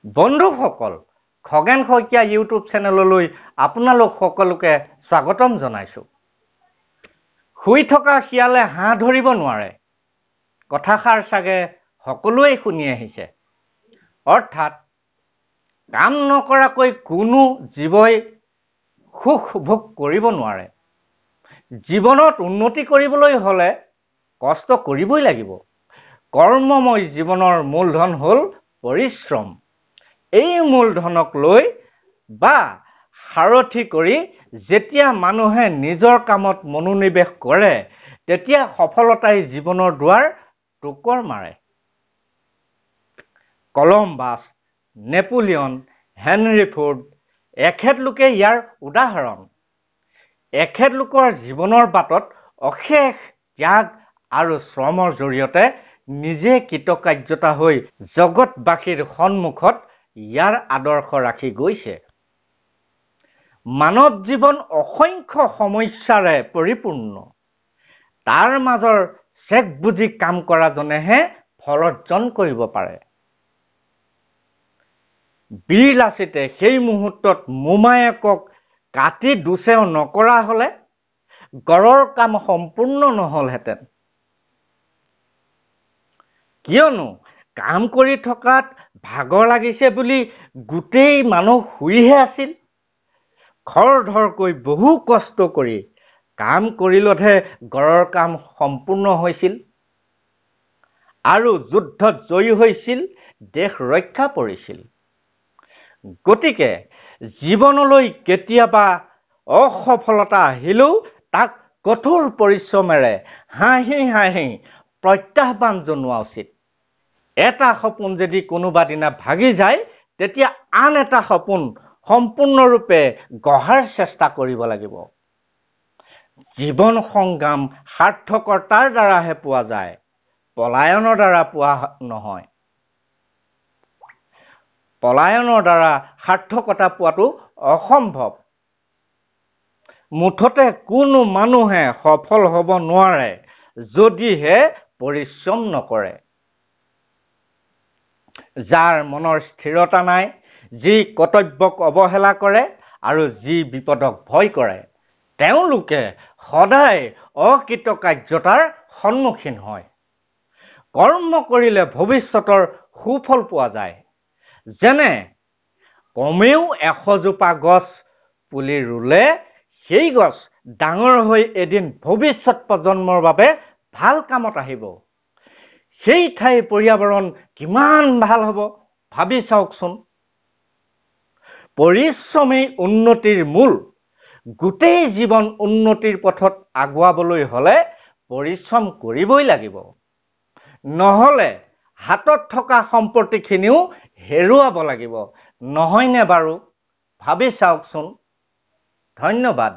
বন্ধুসকল, খগেন শইকীয়া ইউটিউব চেনেললৈ আপোনালোক সকলোকে স্বাগতম জনাইছোঁ। শুই থকা শিয়ালে হাঁহ ধৰিব নোৱাৰে, কথাষাৰ চাগে সকলোৱে শুনি আহিছে। অৰ্থাৎ কাম নকৰাকৈ কোনো জীৱই সুখ ভোগ কৰিব নোৱাৰে। জীৱনত উন্নতি কৰিবলৈ হ'লে কষ্ট কৰিবই লাগিব। কৰ্মময় জীৱনৰ মূলধন হ'ল পৰিশ্ৰম। এই মূলধনক লৈ বা সাৰথি কৰি যেতিয়া মানুহে নিজৰ কামত মনোনিৱেশ কৰে, তেতিয়া সফলতাই জীৱনৰ দুৱাৰ টোকৰ মাৰে। কলম্বাছ, নেপোলিয়ন, হেনৰি ফৰ্ড এখেতলোকে ইয়াৰ উদাহৰণ। এখেতলোকৰ জীৱনৰ বাটত অশেষ ত্যাগ আৰু শ্ৰমৰ জৰিয়তে নিজে কৃতকাৰ্যতা হৈ জগতবাসীৰ সন্মুখত ইয়াৰ আদৰ্শ ৰাখি গৈছে। মানৱ জীৱন অসংখ্য সমস্যাৰে পৰিপূৰ্ণ। তাৰ মাজৰ চেক বুজি কাম কৰাজনেহে ফল অৰ্জন কৰিব পাৰে। বীৰ লাচিতে সেই মুহূৰ্তত মোমায়েকক কাটি দুচেও নকৰা হ'লে গড়ৰ কাম সম্পূৰ্ণ নহ'লহেঁতেন। কিয়নো কাম কৰি থকাত ভাগৰ লাগিছে বুলি গোটেই মানুহ শুইহে আছিল। খৰধৰকৈ বহু কষ্ট কৰি কাম কৰিলতহে গড়ৰ কাম সম্পূৰ্ণ হৈছিল আৰু যুদ্ধত জয়ী হৈছিল, দেশ ৰক্ষা পৰিছিল। গতিকে জীৱনলৈ কেতিয়াবা অসফলতা আহিলেও তাক কঠোৰ পৰিশ্ৰমেৰে হাঁহি হাঁহি প্ৰত্যাহ্বান জনোৱা উচিত। এটা সপোন যদি কোনোবা দিনা ভাগি যায়, তেতিয়া আন এটা সপোন সম্পূৰ্ণৰূপে গঢ়াৰ চেষ্টা কৰিব লাগিব। জীৱন সংগ্ৰাম সাৰ্থকতাৰ দ্বাৰাহে পোৱা যায়, পলায়নৰ দ্বাৰা পোৱা নহয়। পলায়নৰ দ্বাৰা সাৰ্থকতা পোৱাটো অসম্ভৱ। মুঠতে কোনো মানুহে সফল হ'ব নোৱাৰে যদিহে পৰিশ্ৰম নকৰে। যাৰ মনৰ স্থিৰতা নাই, যি কৰ্তব্যক অৱহেলা কৰে আৰু যি বিপদক ভয় কৰে, তেওঁলোকে সদায় অকৃতকাৰ্যতাৰ সন্মুখীন হয়। কৰ্ম কৰিলে ভৱিষ্যতৰ সুফল পোৱা যায়। যেনে কমেও 100 জোপা গছ পুলি ৰুলে সেই গছ ডাঙৰ হৈ এদিন ভৱিষ্যত প্ৰজন্মৰ বাবে ভাল কামত আহিব। সেই ঠাইৰ পৰ্যাবৰণ কিমান ভাল হ'ব ভাবি চাওকচোন। পৰিশ্ৰমেই উন্নতিৰ মূল। গোটেই জীৱন উন্নতিৰ পথত আগুৱাবলৈ হ'লে পৰিশ্ৰম কৰিবই লাগিব। নহ'লে হাতত থকা সম্পত্তিখিনিও হেৰুৱাব লাগিব। নহয়নে বাৰু? ভাবি চাওকচোন। ধন্যবাদ।